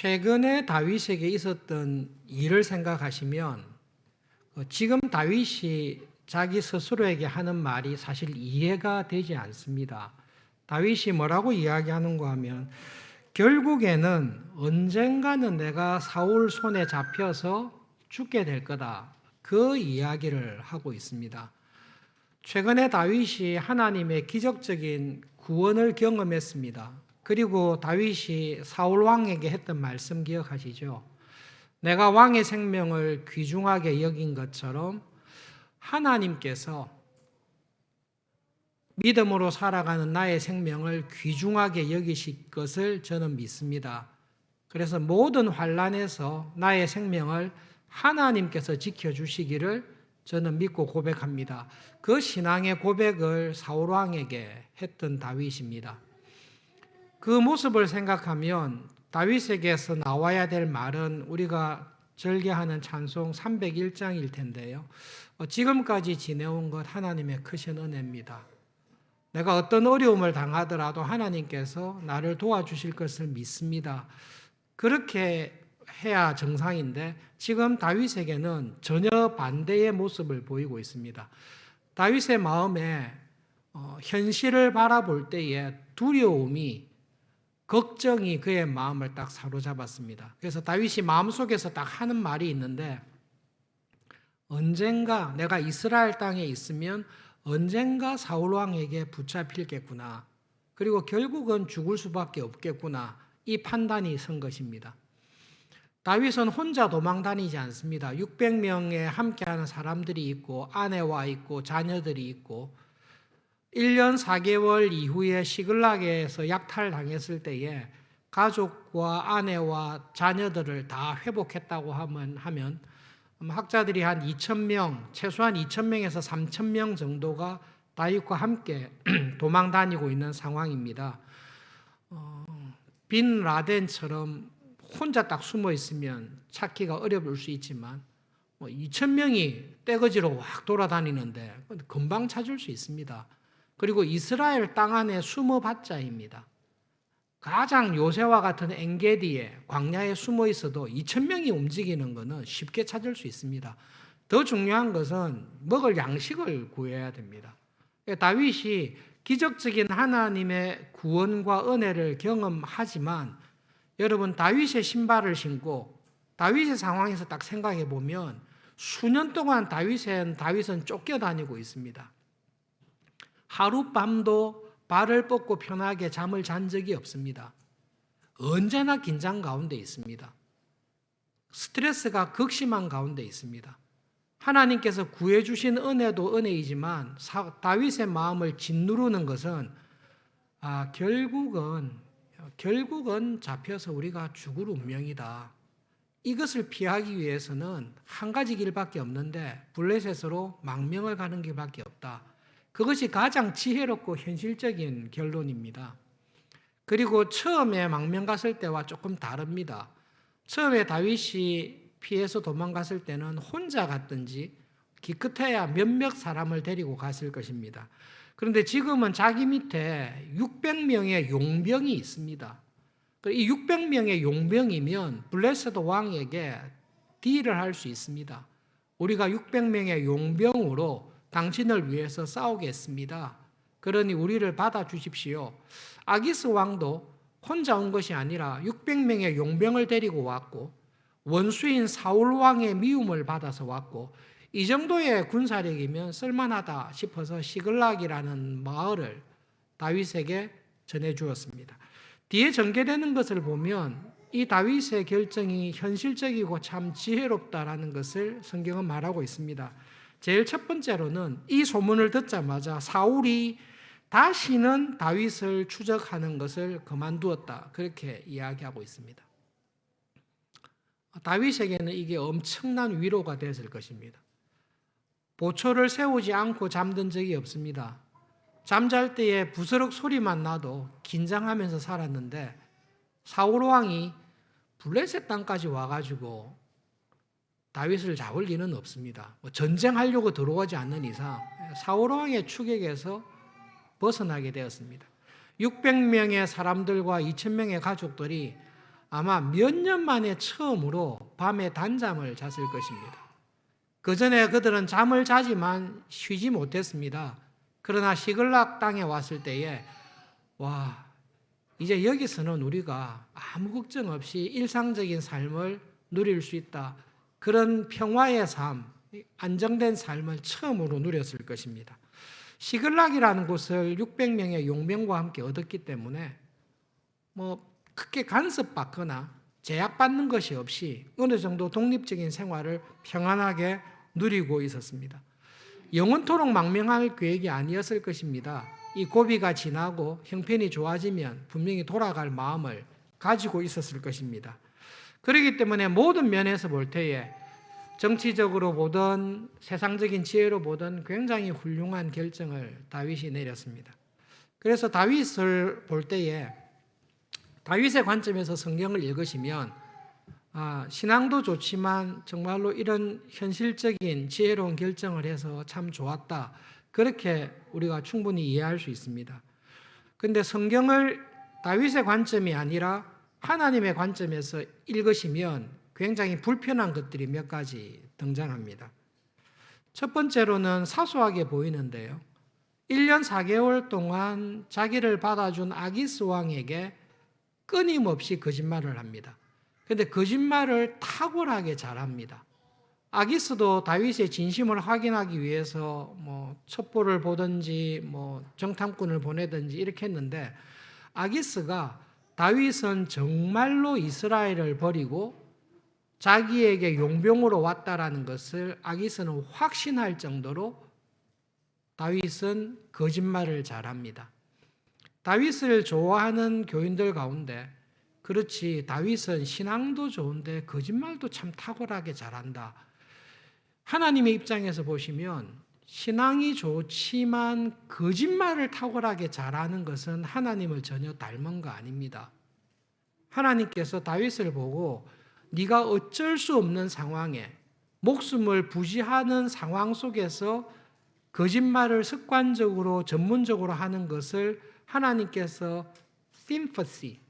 최근에 다윗에게 있었던 일을 생각하시면 지금 다윗이 자기 스스로에게 하는 말이 사실 이해가 되지 않습니다. 다윗이 뭐라고 이야기하는가 하면 결국에는 언젠가는 내가 사울 손에 잡혀서 죽게 될 거다. 그 이야기를 하고 있습니다. 최근에 다윗이 하나님의 기적적인 구원을 경험했습니다. 그리고 다윗이 사울 왕에게 했던 말씀 기억하시죠? 내가 왕의 생명을 귀중하게 여긴 것처럼 하나님께서 믿음으로 살아가는 나의 생명을 귀중하게 여기실 것을 저는 믿습니다. 그래서 모든 환난에서 나의 생명을 하나님께서 지켜주시기를 저는 믿고 고백합니다. 그 신앙의 고백을 사울 왕에게 했던 다윗입니다. 그 모습을 생각하면 다윗에게서 나와야 될 말은 우리가 절개하는 찬송 301장일 텐데요. 지금까지 지내온 것 하나님의 크신 은혜입니다. 내가 어떤 어려움을 당하더라도 하나님께서 나를 도와주실 것을 믿습니다. 그렇게 해야 정상인데 지금 다윗에게는 전혀 반대의 모습을 보이고 있습니다. 다윗의 마음에 현실을 바라볼 때에 두려움이 걱정이 그의 마음을 딱 사로잡았습니다. 그래서 다윗이 마음속에서 딱 하는 말이 있는데 언젠가 내가 이스라엘 땅에 있으면 언젠가 사울 왕에게 붙잡힐겠구나. 그리고 결국은 죽을 수밖에 없겠구나. 이 판단이 선 것입니다. 다윗은 혼자 도망 다니지 않습니다. 600명에 함께하는 사람들이 있고 아내와 있고 자녀들이 있고 1년 4개월 이후에 시글락에서 약탈당했을 때에 가족과 아내와 자녀들을 다 회복했다고 하면 학자들이 한 2,000명, 최소한 2,000명에서 3,000명 정도가 다윗과 함께 도망 다니고 있는 상황입니다. 빈 라덴처럼 혼자 딱 숨어 있으면 찾기가 어려울 수 있지만 2,000명이 떼거지로 확 돌아다니는데 금방 찾을 수 있습니다. 그리고 이스라엘 땅 안에 숨어봤자입니다. 가장 요새와 같은 엔게디에 광야에 숨어 있어도 2,000명이 움직이는 것은 쉽게 찾을 수 있습니다. 더 중요한 것은 먹을 양식을 구해야 됩니다. 다윗이 기적적인 하나님의 구원과 은혜를 경험하지만 여러분 다윗의 신발을 신고 다윗의 상황에서 딱 생각해 보면 수년 동안 다윗은 쫓겨다니고 있습니다. 하룻밤도 발을 뻗고 편하게 잠을 잔 적이 없습니다. 언제나 긴장 가운데 있습니다. 스트레스가 극심한 가운데 있습니다. 하나님께서 구해주신 은혜도 은혜이지만 다윗의 마음을 짓누르는 것은 결국은 잡혀서 우리가 죽을 운명이다. 이것을 피하기 위해서는 한 가지 길밖에 없는데 블레셋으로 망명을 가는 길밖에 없다. 그것이 가장 지혜롭고 현실적인 결론입니다. 그리고 처음에 망명 갔을 때와 조금 다릅니다. 처음에 다윗이 피해서 도망갔을 때는 혼자 갔든지 기껏해야 몇몇 사람을 데리고 갔을 것입니다. 그런데 지금은 자기 밑에 600명의 용병이 있습니다. 이 600명의 용병이면 블레셋 왕에게 딜을 할 수 있습니다. 우리가 600명의 용병으로 당신을 위해서 싸우겠습니다. 그러니 우리를 받아주십시오. 아기스 왕도 혼자 온 것이 아니라 600명의 용병을 데리고 왔고 원수인 사울 왕의 미움을 받아서 왔고 이 정도의 군사력이면 쓸만하다 싶어서 시글락이라는 마을을 다윗에게 전해주었습니다. 뒤에 전개되는 것을 보면 이 다윗의 결정이 현실적이고 참 지혜롭다라는 것을 성경은 말하고 있습니다. 제일 첫 번째로는 이 소문을 듣자마자 사울이 다시는 다윗을 추적하는 것을 그만두었다. 그렇게 이야기하고 있습니다. 다윗에게는 이게 엄청난 위로가 됐을 것입니다. 보초를 세우지 않고 잠든 적이 없습니다. 잠잘 때에 부스럭 소리만 나도 긴장하면서 살았는데 사울 왕이 블레셋 땅까지 와가지고 다윗을 잡을 리는 없습니다. 전쟁하려고 들어오지 않는 이상 사울 왕의 추격에서 벗어나게 되었습니다. 600명의 사람들과 2,000명의 가족들이 아마 몇 년 만에 처음으로 밤에 단잠을 잤을 것입니다. 그 전에 그들은 잠을 자지만 쉬지 못했습니다. 그러나 시글락 땅에 왔을 때에 와, 이제 여기서는 우리가 아무 걱정 없이 일상적인 삶을 누릴 수 있다. 그런 평화의 삶, 안정된 삶을 처음으로 누렸을 것입니다. 시글락이라는 곳을 600명의 용병과 함께 얻었기 때문에 크게 간섭받거나 제약받는 것이 없이 어느 정도 독립적인 생활을 평안하게 누리고 있었습니다. 영원토록 망명할 계획이 아니었을 것입니다. 이 고비가 지나고 형편이 좋아지면 분명히 돌아갈 마음을 가지고 있었을 것입니다. 그렇기 때문에 모든 면에서 볼 때에 정치적으로 보든 세상적인 지혜로 보든 굉장히 훌륭한 결정을 다윗이 내렸습니다. 그래서 다윗을 볼 때에 다윗의 관점에서 성경을 읽으시면 신앙도 좋지만 정말로 이런 현실적인 지혜로운 결정을 해서 참 좋았다. 그렇게 우리가 충분히 이해할 수 있습니다. 그런데 성경을 다윗의 관점이 아니라 하나님의 관점에서 읽으시면 굉장히 불편한 것들이 몇 가지 등장합니다. 첫 번째로는 사소하게 보이는데요. 1년 4개월 동안 자기를 받아준 아기스 왕에게 끊임없이 거짓말을 합니다. 그런데 거짓말을 탁월하게 잘합니다. 아기스도 다윗의 진심을 확인하기 위해서 첩보를 보든지 정탐꾼을 보내든지 이렇게 했는데 아기스가 다윗은 정말로 이스라엘을 버리고 자기에게 용병으로 왔다라는 것을 아기스는 확신할 정도로 다윗은 거짓말을 잘합니다. 다윗을 좋아하는 교인들 가운데 그렇지 다윗은 신앙도 좋은데 거짓말도 참 탁월하게 잘한다. 하나님의 입장에서 보시면 신앙이 좋지만 거짓말을 탁월하게 잘하는 것은 하나님을 전혀 닮은 거 아닙니다. 하나님께서 다윗을 보고 네가 어쩔 수 없는 상황에 목숨을 부지하는 상황 속에서 거짓말을 습관적으로 전문적으로 하는 것을 하나님께서 sympathy,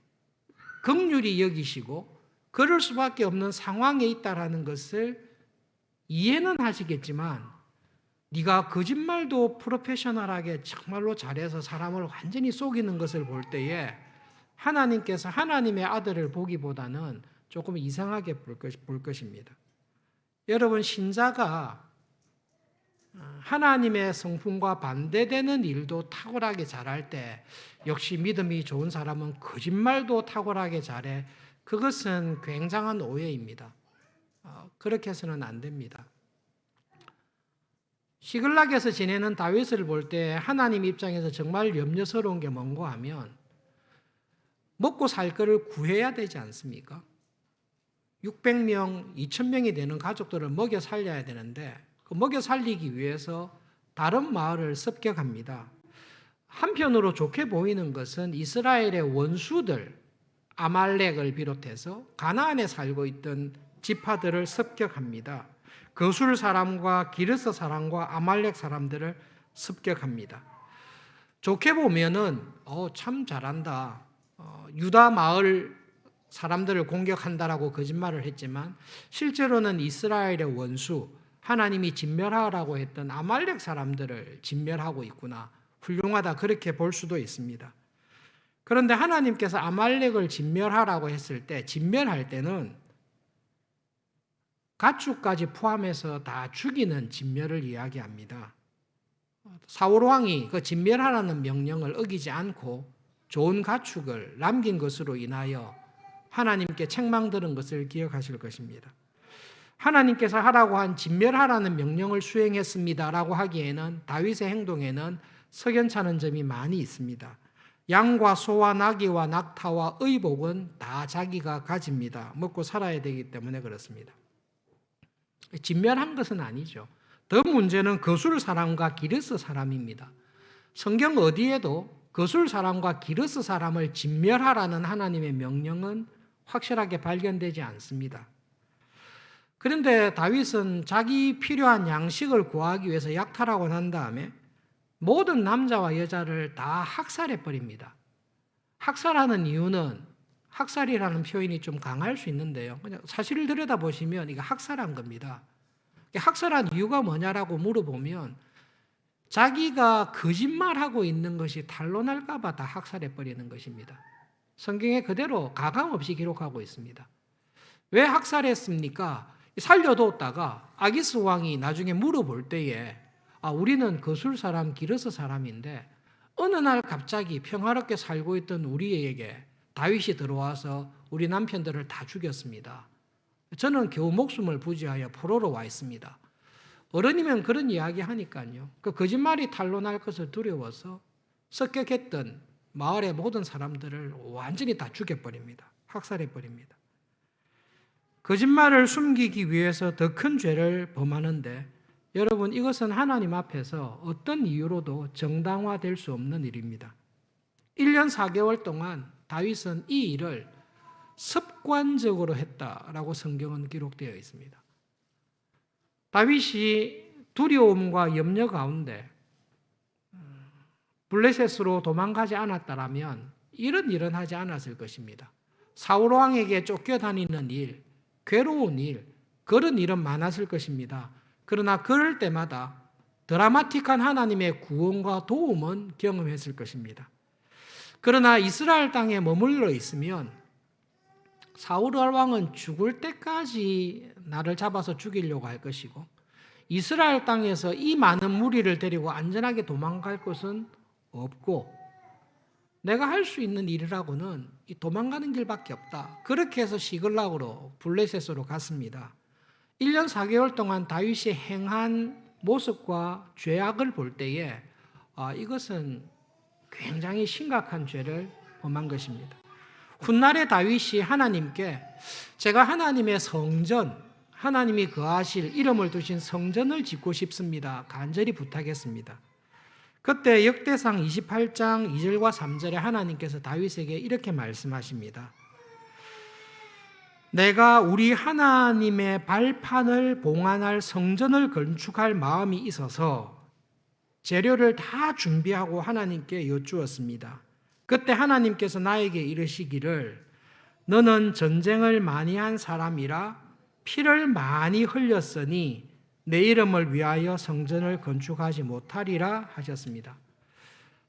긍휼히 여기시고 그럴 수밖에 없는 상황에 있다라는 것을 이해는 하시겠지만 네가 거짓말도 프로페셔널하게 정말로 잘해서 사람을 완전히 속이는 것을 볼 때에 하나님께서 하나님의 아들을 보기보다는 조금 이상하게 볼 것입니다. 여러분, 신자가 하나님의 성품과 반대되는 일도 탁월하게 잘할 때 역시 믿음이 좋은 사람은 거짓말도 탁월하게 잘해. 그것은 굉장한 오해입니다. 그렇게 해서는 안 됩니다. 시글락에서 지내는 다윗을 볼 때 하나님 입장에서 정말 염려스러운 게 뭔가 하면 먹고 살 거를 구해야 되지 않습니까? 600명, 2000명이 되는 가족들을 먹여 살려야 되는데 그 먹여 살리기 위해서 다른 마을을 습격합니다. 한편으로 좋게 보이는 것은 이스라엘의 원수들, 아말렉을 비롯해서 가나안에 살고 있던 지파들을 습격합니다. 거술 사람과 기르스 사람과 아말렉 사람들을 습격합니다. 좋게 보면은 참 잘한다. 유다 마을 사람들을 공격한다라고 거짓말을 했지만 실제로는 이스라엘의 원수, 하나님이 진멸하라고 했던 아말렉 사람들을 진멸하고 있구나. 훌륭하다. 그렇게 볼 수도 있습니다. 그런데 하나님께서 아말렉을 진멸하라고 했을 때 진멸할 때는 가축까지 포함해서 다 죽이는 진멸을 이야기합니다. 사울 왕이 그 진멸하라는 명령을 어기지 않고 좋은 가축을 남긴 것으로 인하여 하나님께 책망 들은 것을 기억하실 것입니다. 하나님께서 하라고 한 진멸하라는 명령을 수행했습니다라고 하기에는 다윗의 행동에는 석연찮은 점이 많이 있습니다. 양과 소와 나귀와 낙타와 의복은 다 자기가 가집니다. 먹고 살아야 되기 때문에 그렇습니다. 진멸한 것은 아니죠. 더 문제는 거술 사람과 기르스 사람입니다. 성경 어디에도 거술 사람과 기르스 사람을 진멸하라는 하나님의 명령은 확실하게 발견되지 않습니다. 그런데 다윗은 자기 필요한 양식을 구하기 위해서 약탈하고 난 다음에 모든 남자와 여자를 다 학살해 버립니다. 학살하는 이유는 학살이라는 표현이 좀 강할 수 있는데요. 그냥 사실을 들여다보시면 이게 학살한 겁니다. 학살한 이유가 뭐냐라고 물어보면 자기가 거짓말하고 있는 것이 탄로날까 봐 다 학살해버리는 것입니다. 성경에 그대로 가감없이 기록하고 있습니다. 왜 학살했습니까? 살려뒀다가 아기스 왕이 나중에 물어볼 때에 우리는 거술 사람, 기르스 사람인데 어느 날 갑자기 평화롭게 살고 있던 우리에게 다윗이 들어와서 우리 남편들을 다 죽였습니다. 저는 겨우 목숨을 부지하여 포로로 와 있습니다. 어른이면 그런 이야기 하니까요. 그 거짓말이 탄로날 것을 두려워서 습격했던 마을의 모든 사람들을 완전히 다 죽여버립니다. 학살해버립니다. 거짓말을 숨기기 위해서 더 큰 죄를 범하는데 여러분 이것은 하나님 앞에서 어떤 이유로도 정당화될 수 없는 일입니다. 1년 4개월 동안 다윗은 이 일을 습관적으로 했다라고 성경은 기록되어 있습니다. 다윗이 두려움과 염려 가운데 블레셋으로 도망가지 않았다라면 이런 일은 하지 않았을 것입니다. 사울 왕에게 쫓겨다니는 일, 괴로운 일, 그런 일은 많았을 것입니다. 그러나 그럴 때마다 드라마틱한 하나님의 구원과 도움은 경험했을 것입니다. 그러나 이스라엘 땅에 머물러 있으면 사울 왕은 죽을 때까지 나를 잡아서 죽이려고 할 것이고 이스라엘 땅에서 이 많은 무리를 데리고 안전하게 도망갈 것은 없고 내가 할 수 있는 일이라고는 이 도망가는 길밖에 없다. 그렇게 해서 시글락으로 블레셋으로 갔습니다. 1년 4개월 동안 다윗이 행한 모습과 죄악을 볼 때에 이것은 굉장히 심각한 죄를 범한 것입니다. 훗날에 다윗이 하나님께 제가 하나님의 성전, 하나님이 거하실 이름을 두신 성전을 짓고 싶습니다. 간절히 부탁했습니다. 그때 역대상 28장 2절과 3절에 하나님께서 다윗에게 이렇게 말씀하십니다. 내가 우리 하나님의 발판을 봉안할 성전을 건축할 마음이 있어서 재료를 다 준비하고 하나님께 여쭈었습니다. 그때 하나님께서 나에게 이르시기를 너는 전쟁을 많이 한 사람이라 피를 많이 흘렸으니 내 이름을 위하여 성전을 건축하지 못하리라 하셨습니다.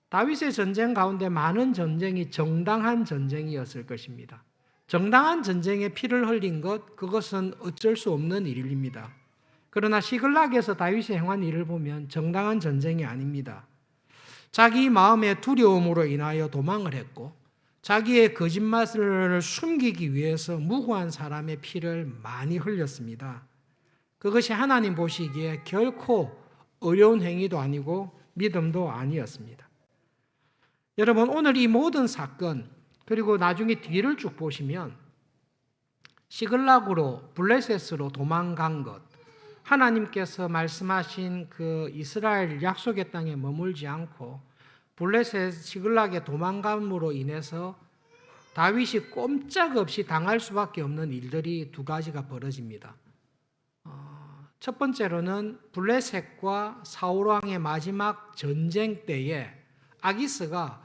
다윗의 전쟁 가운데 많은 전쟁이 정당한 전쟁이었을 것입니다. 정당한 전쟁에 피를 흘린 것, 그것은 어쩔 수 없는 일입니다. 그러나 시글락에서 다윗이 행한 일을 보면 정당한 전쟁이 아닙니다. 자기 마음의 두려움으로 인하여 도망을 했고 자기의 거짓말을 숨기기 위해서 무고한 사람의 피를 많이 흘렸습니다. 그것이 하나님 보시기에 결코 어려운 행위도 아니고 믿음도 아니었습니다. 여러분 오늘 이 모든 사건 그리고 나중에 뒤를 쭉 보시면 시글락으로 블레셋으로 도망간 것, 하나님께서 말씀하신 그 이스라엘 약속의 땅에 머물지 않고 블레셋 시글락에 도망감으로 인해서 다윗이 꼼짝없이 당할 수밖에 없는 일들이 두 가지가 벌어집니다. 첫 번째로는 블레셋과 사울 왕의 마지막 전쟁 때에 아기스가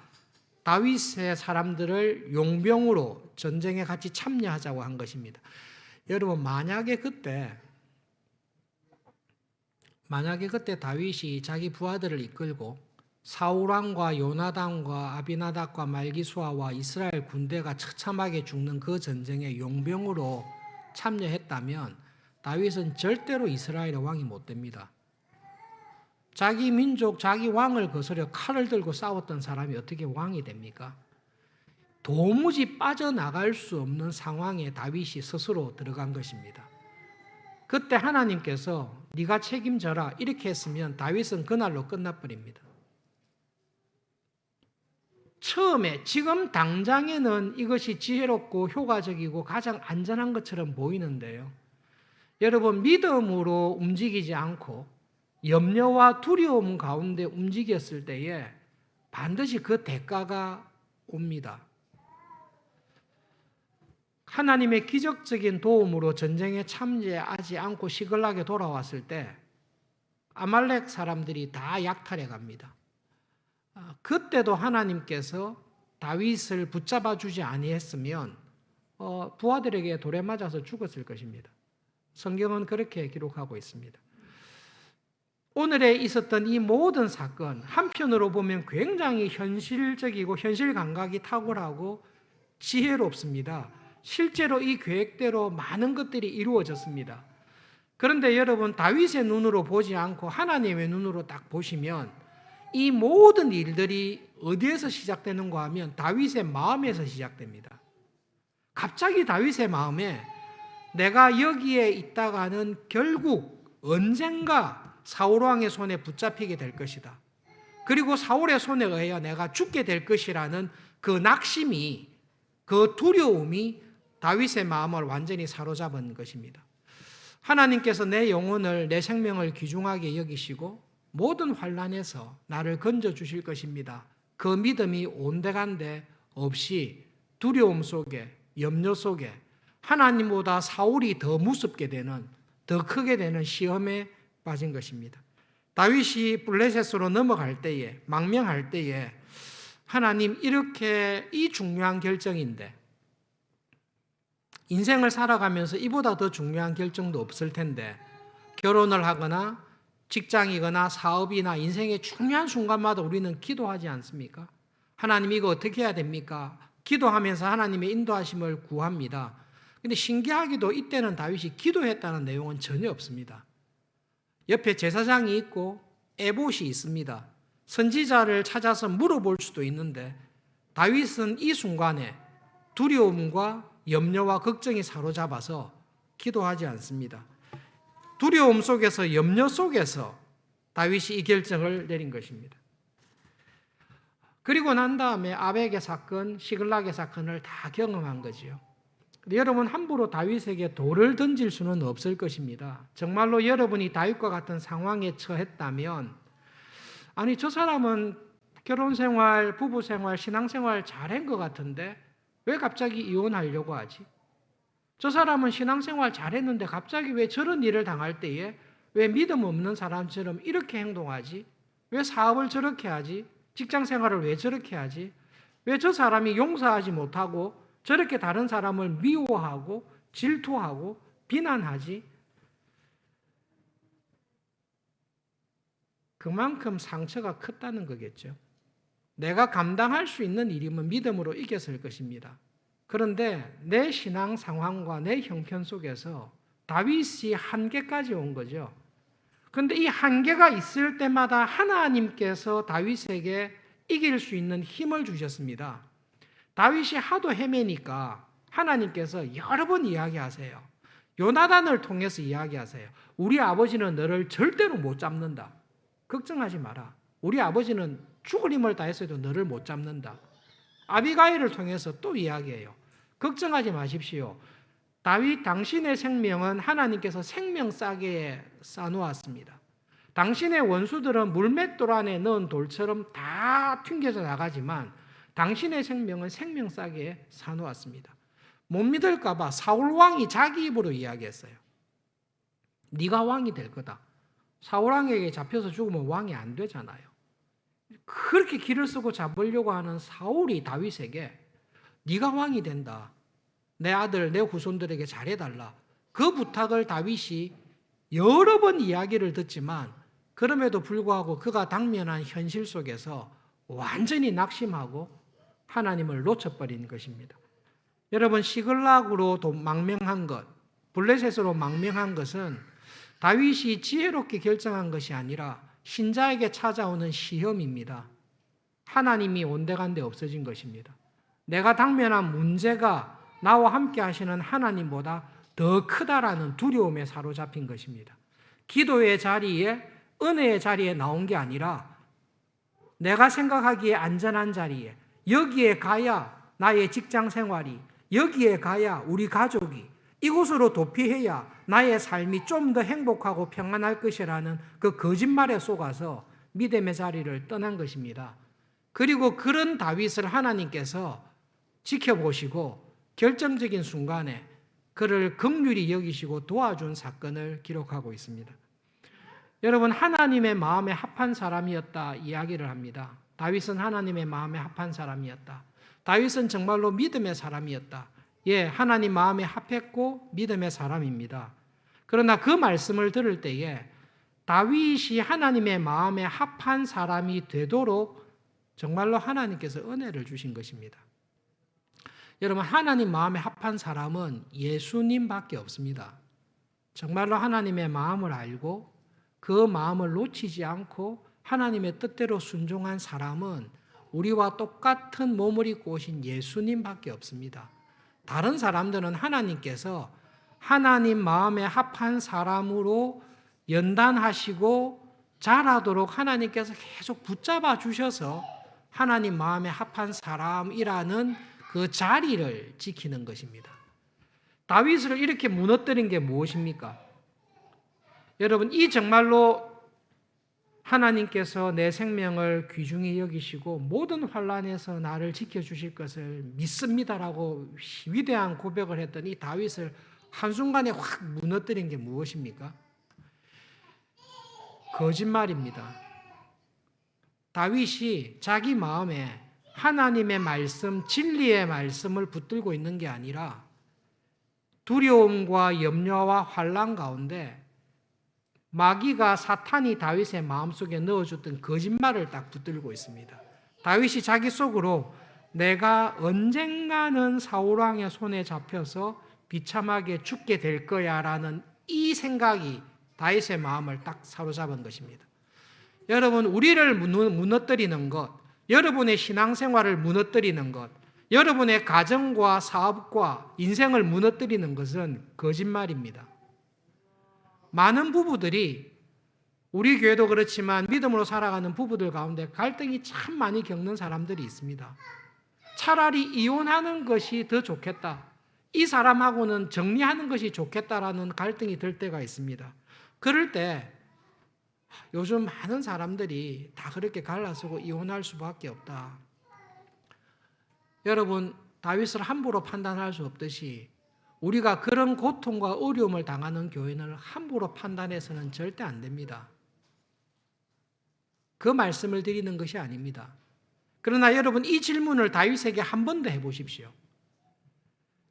다윗의 사람들을 용병으로 전쟁에 같이 참여하자고 한 것입니다. 여러분 만약에 그때 다윗이 자기 부하들을 이끌고 사울 왕과 요나단과 아비나답과 말기수아와 이스라엘 군대가 처참하게 죽는 그 전쟁에 용병으로 참여했다면 다윗은 절대로 이스라엘의 왕이 못 됩니다. 자기 민족, 자기 왕을 거스려 칼을 들고 싸웠던 사람이 어떻게 왕이 됩니까? 도무지 빠져나갈 수 없는 상황에 다윗이 스스로 들어간 것입니다. 그때 하나님께서 네가 책임져라 이렇게 했으면 다윗은 그날로 끝나버립니다. 처음에 지금 당장에는 이것이 지혜롭고 효과적이고 가장 안전한 것처럼 보이는데요. 여러분 믿음으로 움직이지 않고 염려와 두려움 가운데 움직였을 때에 반드시 그 대가가 옵니다. 하나님의 기적적인 도움으로 전쟁에 참여하지 않고 시글락에 돌아왔을 때 아말렉 사람들이 다 약탈해 갑니다. 그때도 하나님께서 다윗을 붙잡아 주지 아니했으면 부하들에게 돌에 맞아서 죽었을 것입니다. 성경은 그렇게 기록하고 있습니다. 오늘에 있었던 이 모든 사건, 한편으로 보면 굉장히 현실적이고 현실 감각이 탁월하고 지혜롭습니다. 실제로 이 계획대로 많은 것들이 이루어졌습니다. 그런데 여러분, 다윗의 눈으로 보지 않고 하나님의 눈으로 딱 보시면 이 모든 일들이 어디에서 시작되는가 하면 다윗의 마음에서 시작됩니다. 갑자기 다윗의 마음에 내가 여기에 있다가는 결국 언젠가 사울왕의 손에 붙잡히게 될 것이다. 그리고 사울의 손에 의하여 내가 죽게 될 것이라는 그 낙심이, 그 두려움이 다윗의 마음을 완전히 사로잡은 것입니다. 하나님께서 내 영혼을, 내 생명을 귀중하게 여기시고 모든 환난에서 나를 건져 주실 것입니다. 그 믿음이 온데간데 없이 두려움 속에, 염려 속에 하나님보다 사울이 더 무섭게 되는, 더 크게 되는 시험에 빠진 것입니다. 다윗이 블레셋으로 넘어갈 때에, 망명할 때에 하나님, 이렇게 이 중요한 결정인데 인생을 살아가면서 이보다 더 중요한 결정도 없을 텐데 결혼을 하거나 직장이거나 사업이나 인생의 중요한 순간마다 우리는 기도하지 않습니까? 하나님, 이거 어떻게 해야 됩니까? 기도하면서 하나님의 인도하심을 구합니다. 근데 신기하게도 이때는 다윗이 기도했다는 내용은 전혀 없습니다. 옆에 제사장이 있고 에봇이 있습니다. 선지자를 찾아서 물어볼 수도 있는데 다윗은 이 순간에 두려움과 염려와 걱정이 사로잡아서 기도하지 않습니다. 두려움 속에서, 염려 속에서 다윗이 이 결정을 내린 것입니다. 그리고 난 다음에 아벡의 사건, 시글락의 사건을 다 경험한 거지요. 여러분, 함부로 다윗에게 돌을 던질 수는 없을 것입니다. 정말로 여러분이 다윗과 같은 상황에 처했다면, 아니, 저 사람은 결혼생활, 부부생활, 신앙생활 잘한 것 같은데 왜 갑자기 이혼하려고 하지? 저 사람은 신앙생활 잘했는데 갑자기 왜 저런 일을 당할 때에 왜 믿음 없는 사람처럼 이렇게 행동하지? 왜 사업을 저렇게 하지? 직장생활을 왜 저렇게 하지? 왜 저 사람이 용서하지 못하고 저렇게 다른 사람을 미워하고 질투하고 비난하지? 그만큼 상처가 컸다는 거겠죠. 내가 감당할 수 있는 일이면 믿음으로 이겼을 것입니다. 그런데 내 신앙 상황과 내 형편 속에서 다윗이 한계까지 온 거죠. 그런데 이 한계가 있을 때마다 하나님께서 다윗에게 이길 수 있는 힘을 주셨습니다. 다윗이 하도 헤매니까 하나님께서 여러 번 이야기하세요. 요나단을 통해서 이야기하세요. 우리 아버지는 너를 절대로 못 잡는다. 걱정하지 마라. 우리 아버지는 죽을 힘을 다해서도 너를 못 잡는다. 아비가일을 통해서 또 이야기해요. 걱정하지 마십시오. 다윗, 당신의 생명은 하나님께서 생명싸개에 싸놓았습니다. 당신의 원수들은 물맷돌 안에 넣은 돌처럼 다 튕겨져 나가지만 당신의 생명은 생명싸개에 싸놓았습니다. 못 믿을까 봐 사울 왕이 자기 입으로 이야기했어요. 네가 왕이 될 거다. 사울 왕에게 잡혀서 죽으면 왕이 안 되잖아요. 그렇게 길을 쓰고 잡으려고 하는 사울이 다윗에게 네가 왕이 된다. 내 아들, 내 후손들에게 잘해달라. 그 부탁을 다윗이 여러 번 이야기를 듣지만 그럼에도 불구하고 그가 당면한 현실 속에서 완전히 낙심하고 하나님을 놓쳐버린 것입니다. 여러분, 시글락으로 망명한 것, 블레셋으로 망명한 것은 다윗이 지혜롭게 결정한 것이 아니라 신자에게 찾아오는 시험입니다. 하나님이 온데간데 없어진 것입니다. 내가 당면한 문제가 나와 함께 하시는 하나님보다 더 크다라는 두려움에 사로잡힌 것입니다. 기도의 자리에, 은혜의 자리에 나온 게 아니라 내가 생각하기에 안전한 자리에, 여기에 가야 나의 직장 생활이, 여기에 가야 우리 가족이, 이곳으로 도피해야 나의 삶이 좀 더 행복하고 평안할 것이라는 그 거짓말에 속아서 믿음의 자리를 떠난 것입니다. 그리고 그런 다윗을 하나님께서 지켜보시고 결정적인 순간에 그를 긍휼히 여기시고 도와준 사건을 기록하고 있습니다. 여러분, 하나님의 마음에 합한 사람이었다 이야기를 합니다. 다윗은 하나님의 마음에 합한 사람이었다. 다윗은 정말로 믿음의 사람이었다. 예, 하나님 마음에 합했고 믿음의 사람입니다. 그러나 그 말씀을 들을 때에 다윗이 하나님의 마음에 합한 사람이 되도록 정말로 하나님께서 은혜를 주신 것입니다. 여러분, 하나님 마음에 합한 사람은 예수님밖에 없습니다. 정말로 하나님의 마음을 알고 그 마음을 놓치지 않고 하나님의 뜻대로 순종한 사람은 우리와 똑같은 몸을 입고 오신 예수님밖에 없습니다. 다른 사람들은 하나님께서 하나님 마음에 합한 사람으로 연단하시고 자라도록 하나님께서 계속 붙잡아 주셔서 하나님 마음에 합한 사람이라는 그 자리를 지키는 것입니다. 다윗을 이렇게 무너뜨린 게 무엇입니까? 여러분, 이 정말로 하나님께서 내 생명을 귀중히 여기시고 모든 환난에서 나를 지켜주실 것을 믿습니다라고 위대한 고백을 했던 이 다윗을 한순간에 확 무너뜨린 게 무엇입니까? 거짓말입니다. 다윗이 자기 마음에 하나님의 말씀, 진리의 말씀을 붙들고 있는 게 아니라 두려움과 염려와 환난 가운데 마귀가 사탄이 다윗의 마음속에 넣어줬던 거짓말을 딱 붙들고 있습니다. 다윗이 자기 속으로 내가 언젠가는 사울왕의 손에 잡혀서 비참하게 죽게 될 거야 라는 이 생각이 다윗의 마음을 딱 사로잡은 것입니다. 여러분, 우리를 무너뜨리는 것, 여러분의 신앙생활을 무너뜨리는 것, 여러분의 가정과 사업과 인생을 무너뜨리는 것은 거짓말입니다. 많은 부부들이 우리 교회도 그렇지만 믿음으로 살아가는 부부들 가운데 갈등이 참 많이 겪는 사람들이 있습니다. 차라리 이혼하는 것이 더 좋겠다. 이 사람하고는 정리하는 것이 좋겠다라는 갈등이 들 때가 있습니다. 그럴 때 요즘 많은 사람들이 다 그렇게 갈라서고 이혼할 수밖에 없다. 여러분, 다윗을 함부로 판단할 수 없듯이 우리가 그런 고통과 어려움을 당하는 교인을 함부로 판단해서는 절대 안 됩니다. 그 말씀을 드리는 것이 아닙니다. 그러나 여러분, 이 질문을 다윗에게 한 번 더 해보십시오.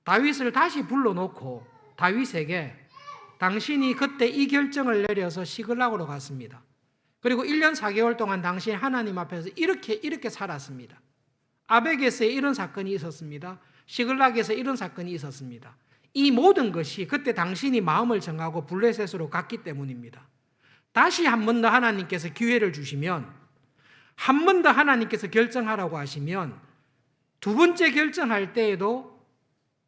다윗을 다시 불러놓고 다윗에게 당신이 그때 이 결정을 내려서 시글락으로 갔습니다. 그리고 1년 4개월 동안 당신이 하나님 앞에서 이렇게 살았습니다. 아벡에서에 이런 사건이 있었습니다. 시글락에서 이런 사건이 있었습니다. 이 모든 것이 그때 당신이 마음을 정하고 블레셋으로 갔기 때문입니다. 다시 한 번 더 하나님께서 기회를 주시면, 한 번 더 하나님께서 결정하라고 하시면 두 번째 결정할 때에도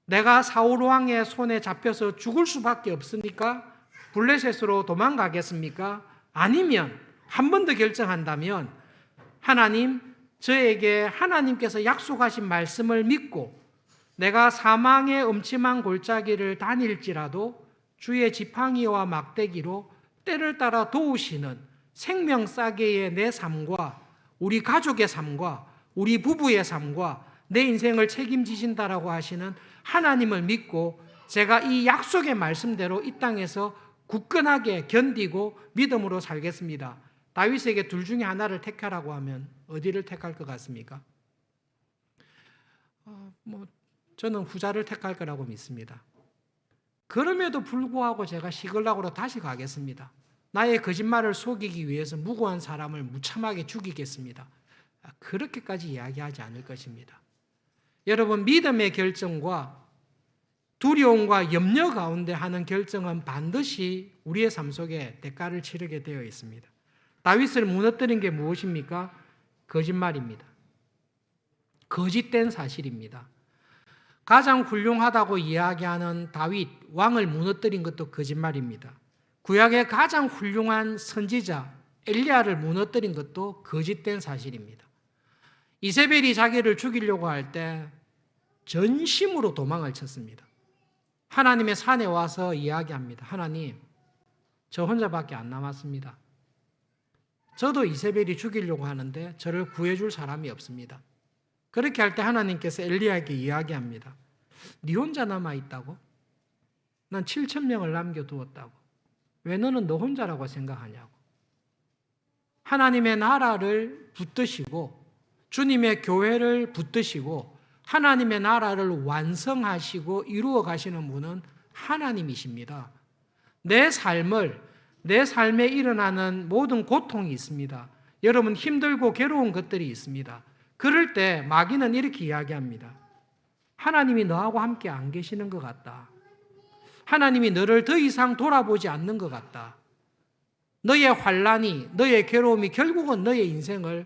내가 사울 왕의 손에 잡혀서 죽을 수밖에 없으니까 블레셋으로 도망가겠습니까? 아니면 한 번 더 결정한다면 하나님, 저에게 하나님께서 약속하신 말씀을 믿고 내가 사망의 음침한 골짜기를 다닐지라도 주의 지팡이와 막대기로 때를 따라 도우시는 생명싸개의 내 삶과 우리 가족의 삶과 우리 부부의 삶과 내 인생을 책임지신다라고 하시는 하나님을 믿고 제가 이 약속의 말씀대로 이 땅에서 굳건하게 견디고 믿음으로 살겠습니다. 다윗에게 둘 중에 하나를 택하라고 하면 어디를 택할 것 같습니까? 저는 후자를 택할 거라고 믿습니다. 그럼에도 불구하고 제가 시글락으로 다시 가겠습니다. 나의 거짓말을 속이기 위해서 무고한 사람을 무참하게 죽이겠습니다. 그렇게까지 이야기하지 않을 것입니다. 여러분, 믿음의 결정과 두려움과 염려 가운데 하는 결정은 반드시 우리의 삶 속에 대가를 치르게 되어 있습니다. 다윗을 무너뜨린 게 무엇입니까? 거짓말입니다. 거짓된 사실입니다. 가장 훌륭하다고 이야기하는 다윗 왕을 무너뜨린 것도 거짓말입니다. 구약의 가장 훌륭한 선지자 엘리야를 무너뜨린 것도 거짓된 사실입니다. 이세벨이 자기를 죽이려고 할 때 전심으로 도망을 쳤습니다. 하나님의 산에 와서 이야기합니다. 하나님, 저 혼자밖에 안 남았습니다. 저도 이세벨이 죽이려고 하는데 저를 구해줄 사람이 없습니다. 그렇게 할 때 하나님께서 엘리야에게 이야기합니다. 네 혼자 남아있다고? 난 7,000명을 남겨두었다고. 왜 너는 너 혼자라고 생각하냐고. 하나님의 나라를 붙드시고 주님의 교회를 붙드시고 하나님의 나라를 완성하시고 이루어 가시는 분은 하나님이십니다. 내 삶에 일어나는 모든 고통이 있습니다. 여러분 힘들고 괴로운 것들이 있습니다. 그럴 때 마귀는 이렇게 이야기합니다. 하나님이 너하고 함께 안 계시는 것 같다. 하나님이 너를 더 이상 돌아보지 않는 것 같다. 너의 환난이, 너의 괴로움이 결국은 너의 인생을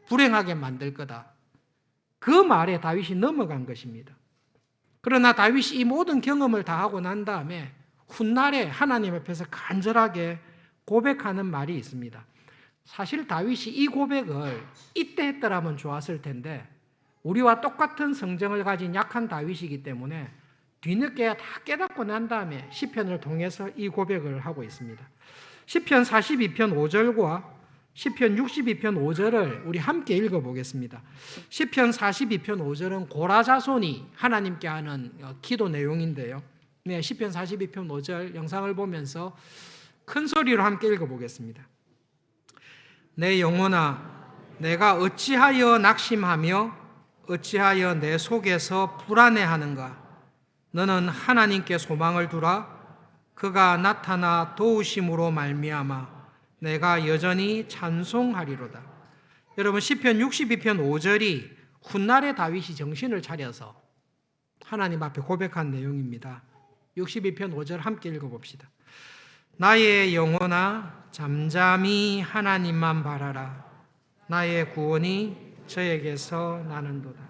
불행하게 만들 거다. 그 말에 다윗이 넘어간 것입니다. 그러나 다윗이 이 모든 경험을 다 하고 난 다음에 훗날에 하나님 앞에서 간절하게 고백하는 말이 있습니다. 사실 다윗이 이 고백을 이때 했더라면 좋았을 텐데 우리와 똑같은 성정을 가진 약한 다윗이기 때문에 뒤늦게 다 깨닫고 난 다음에 시편을 통해서 이 고백을 하고 있습니다. 시편 42편 5절과 시편 62편 5절을 우리 함께 읽어보겠습니다. 시편 42편 5절은 고라자손이 하나님께 하는 기도 내용인데요. 네, 시편 42편 5절 영상을 보면서 큰 소리로 함께 읽어보겠습니다. 내 영혼아, 내가 어찌하여 낙심하며 어찌하여 내 속에서 불안해하는가? 너는 하나님께 소망을 두라. 그가 나타나 도우심으로 말미암아 내가 여전히 찬송하리로다. 여러분 시편 62편 5절이 훗날에 다윗이 정신을 차려서 하나님 앞에 고백한 내용입니다. 62편 5절 함께 읽어봅시다. 나의 영혼아 잠잠히 하나님만 바라라. 나의 구원이 저에게서 나는도다.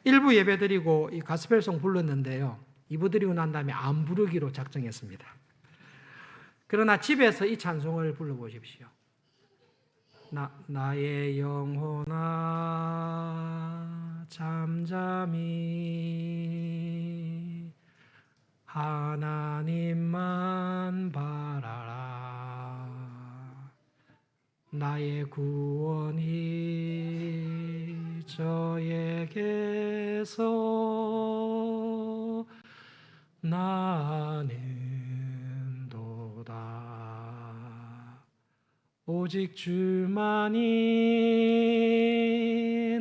일부 예배드리고 이 가스펠송 불렀는데요. 2부 드리고 난 다음에 안 부르기로 작정했습니다. 그러나 집에서 이 찬송을 불러보십시오. 나의 영혼아 잠잠히 하나님만 바라라. 나의 구원이 저에게서 나는도다. 오직 주만이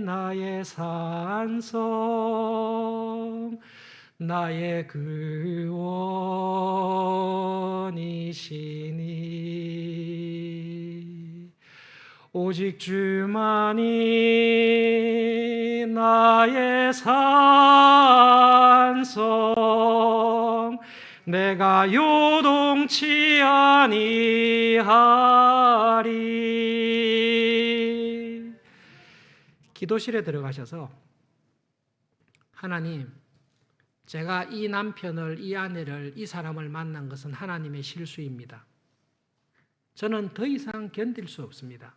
나의 산성 나의 구원이시니 오직 주만이 나의 산성 내가 요동치 아니하리. 기도실에 들어가셔서 하나님, 제가 이 남편을, 이 아내를, 이 사람을 만난 것은 하나님의 실수입니다. 저는 더 이상 견딜 수 없습니다.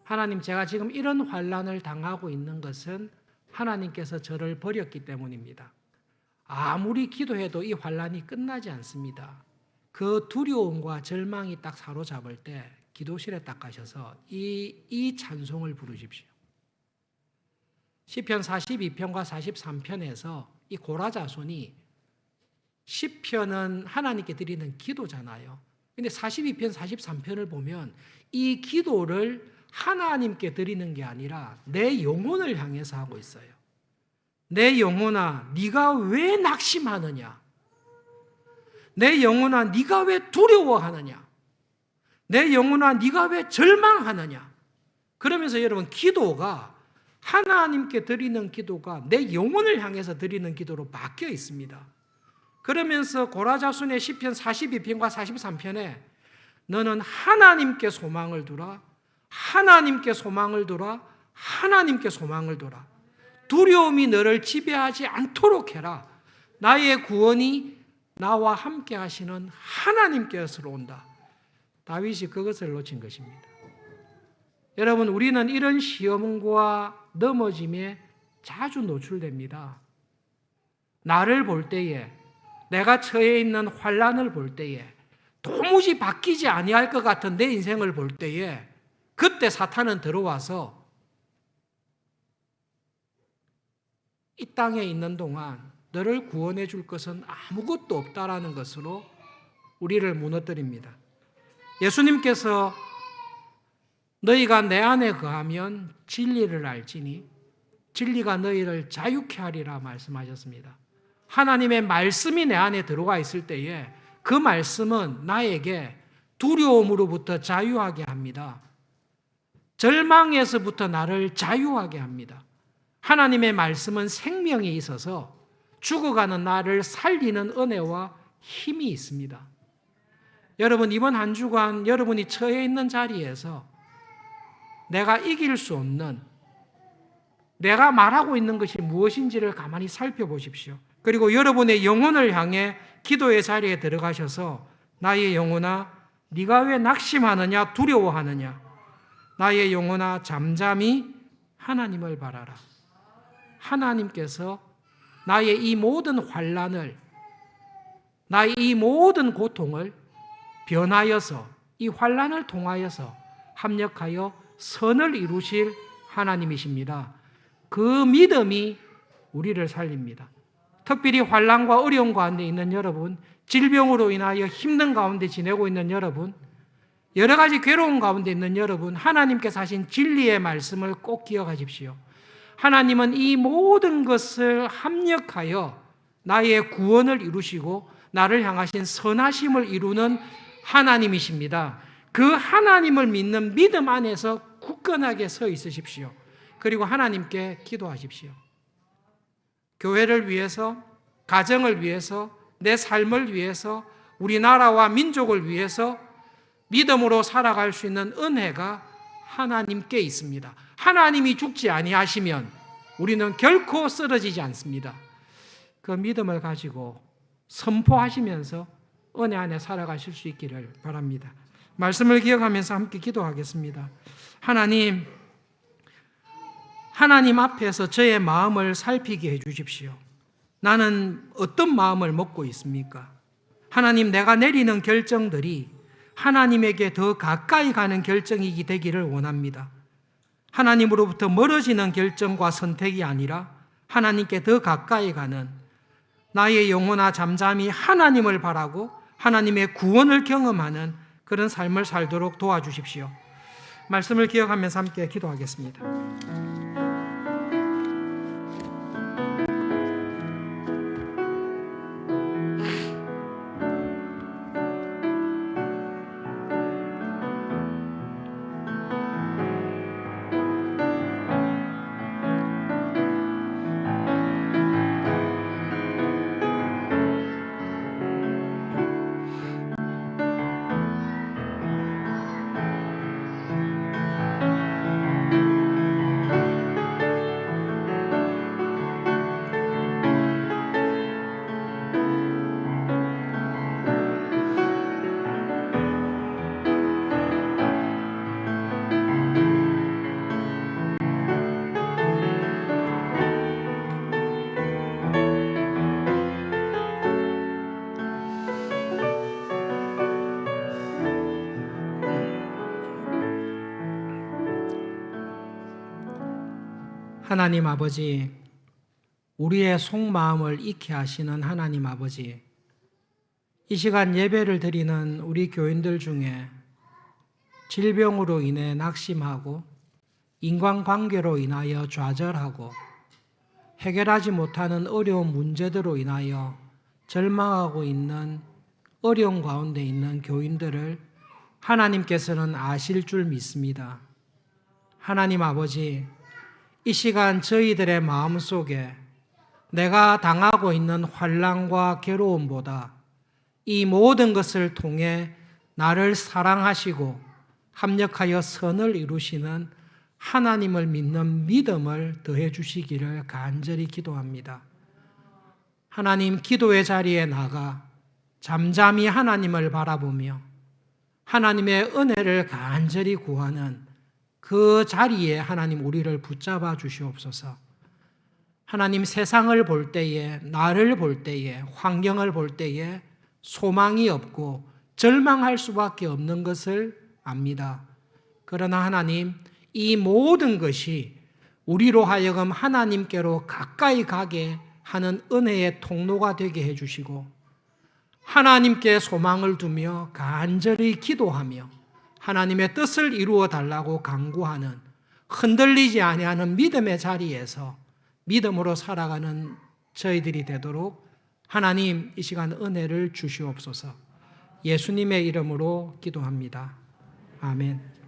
하나님, 제가 지금 이런 환난을 당하고 있는 것은 하나님께서 저를 버렸기 때문입니다. 아무리 기도해도 이 환난이 끝나지 않습니다. 그 두려움과 절망이 딱 사로잡을 때 기도실에 딱 가셔서 이 찬송을 부르십시오. 시편 42편과 43편에서 이 고라자손이 시편은 하나님께 드리는 기도잖아요. 근데 42편, 43편을 보면 이 기도를 하나님께 드리는 게 아니라 내 영혼을 향해서 하고 있어요. 내 영혼아, 네가 왜 낙심하느냐? 내 영혼아, 네가 왜 두려워하느냐? 내 영혼아, 네가 왜 절망하느냐? 그러면서 여러분, 기도가 하나님께 드리는 기도가 내 영혼을 향해서 드리는 기도로 바뀌어 있습니다. 그러면서 고라자손의 시편 42편과 43편에 너는 하나님께 소망을 두라. 하나님께 소망을 두라. 하나님께 소망을 두라. 두려움이 너를 지배하지 않도록 해라. 나의 구원이 나와 함께 하시는 하나님께서 온다. 다윗이 그것을 놓친 것입니다. 여러분, 우리는 이런 시험과 넘어짐에 자주 노출됩니다. 나를 볼 때에, 내가 처해 있는 환난을 볼 때에, 도무지 바뀌지 아니할 것 같은 내 인생을 볼 때에 그때 사탄은 들어와서 이 땅에 있는 동안 너를 구원해 줄 것은 아무것도 없다라는 것으로 우리를 무너뜨립니다. 예수님께서 너희가 내 안에 거하면 진리를 알지니 진리가 너희를 자유케 하리라 말씀하셨습니다. 하나님의 말씀이 내 안에 들어가 있을 때에 그 말씀은 나에게 두려움으로부터 자유하게 합니다. 절망에서부터 나를 자유하게 합니다. 하나님의 말씀은 생명이 있어서 죽어가는 나를 살리는 은혜와 힘이 있습니다. 여러분, 이번 한 주간 여러분이 처해 있는 자리에서 내가 이길 수 없는, 내가 말하고 있는 것이 무엇인지를 가만히 살펴보십시오. 그리고 여러분의 영혼을 향해 기도의 자리에 들어가셔서 나의 영혼아, 네가 왜 낙심하느냐, 두려워하느냐? 나의 영혼아, 잠잠히 하나님을 바라라. 하나님께서 나의 이 모든 환난을, 나의 이 모든 고통을 변하여서, 이 환난을 통하여서 합력하여 선을 이루실 하나님이십니다. 그 믿음이 우리를 살립니다. 특별히 환난과 어려움 가운데 있는 여러분, 질병으로 인하여 힘든 가운데 지내고 있는 여러분, 여러 가지 괴로움 가운데 있는 여러분, 하나님께서 하신 진리의 말씀을 꼭 기억하십시오. 하나님은 이 모든 것을 합력하여 나의 구원을 이루시고 나를 향하신 선하심을 이루는 하나님이십니다. 그 하나님을 믿는 믿음 안에서 굳건하게 서 있으십시오. 그리고 하나님께 기도하십시오. 교회를 위해서, 가정을 위해서, 내 삶을 위해서, 우리나라와 민족을 위해서 믿음으로 살아갈 수 있는 은혜가 하나님께 있습니다. 하나님이 죽지 아니하시면 우리는 결코 쓰러지지 않습니다. 그 믿음을 가지고 선포하시면서 은혜 안에 살아가실 수 있기를 바랍니다. 말씀을 기억하면서 함께 기도하겠습니다. 하나님 앞에서 저의 마음을 살피게 해주십시오. 나는 어떤 마음을 먹고 있습니까? 하나님, 내가 내리는 결정들이 하나님에게 더 가까이 가는 결정이 되기를 원합니다. 하나님으로부터 멀어지는 결정과 선택이 아니라 하나님께 더 가까이 가는, 나의 영혼아 잠잠히 하나님을 바라고 하나님의 구원을 경험하는 그런 삶을 살도록 도와주십시오. 말씀을 기억하면서 함께 기도하겠습니다. 하나님 아버지, 우리의 속마음을 익게 하시는 하나님 아버지, 이 시간 예배를 드리는 우리 교인들 중에 질병으로 인해 낙심하고 인간관계로 인하여 좌절하고 해결하지 못하는 어려운 문제들로 인하여 절망하고 있는 어려움 가운데 있는 교인들을 하나님께서는 아실 줄 믿습니다. 하나님 아버지, 이 시간 저희들의 마음속에 내가 당하고 있는 환난과 괴로움보다 이 모든 것을 통해 나를 사랑하시고 합력하여 선을 이루시는 하나님을 믿는 믿음을 더해 주시기를 간절히 기도합니다. 하나님, 기도의 자리에 나가 잠잠히 하나님을 바라보며 하나님의 은혜를 간절히 구하는 그 자리에 하나님 우리를 붙잡아 주시옵소서. 하나님, 세상을 볼 때에, 나를 볼 때에, 환경을 볼 때에 소망이 없고 절망할 수밖에 없는 것을 압니다. 그러나 하나님, 이 모든 것이 우리로 하여금 하나님께로 가까이 가게 하는 은혜의 통로가 되게 해주시고 하나님께 소망을 두며 간절히 기도하며 하나님의 뜻을 이루어 달라고 간구하는 흔들리지 아니하는 믿음의 자리에서 믿음으로 살아가는 저희들이 되도록 하나님 이 시간 은혜를 주시옵소서. 예수님의 이름으로 기도합니다. 아멘.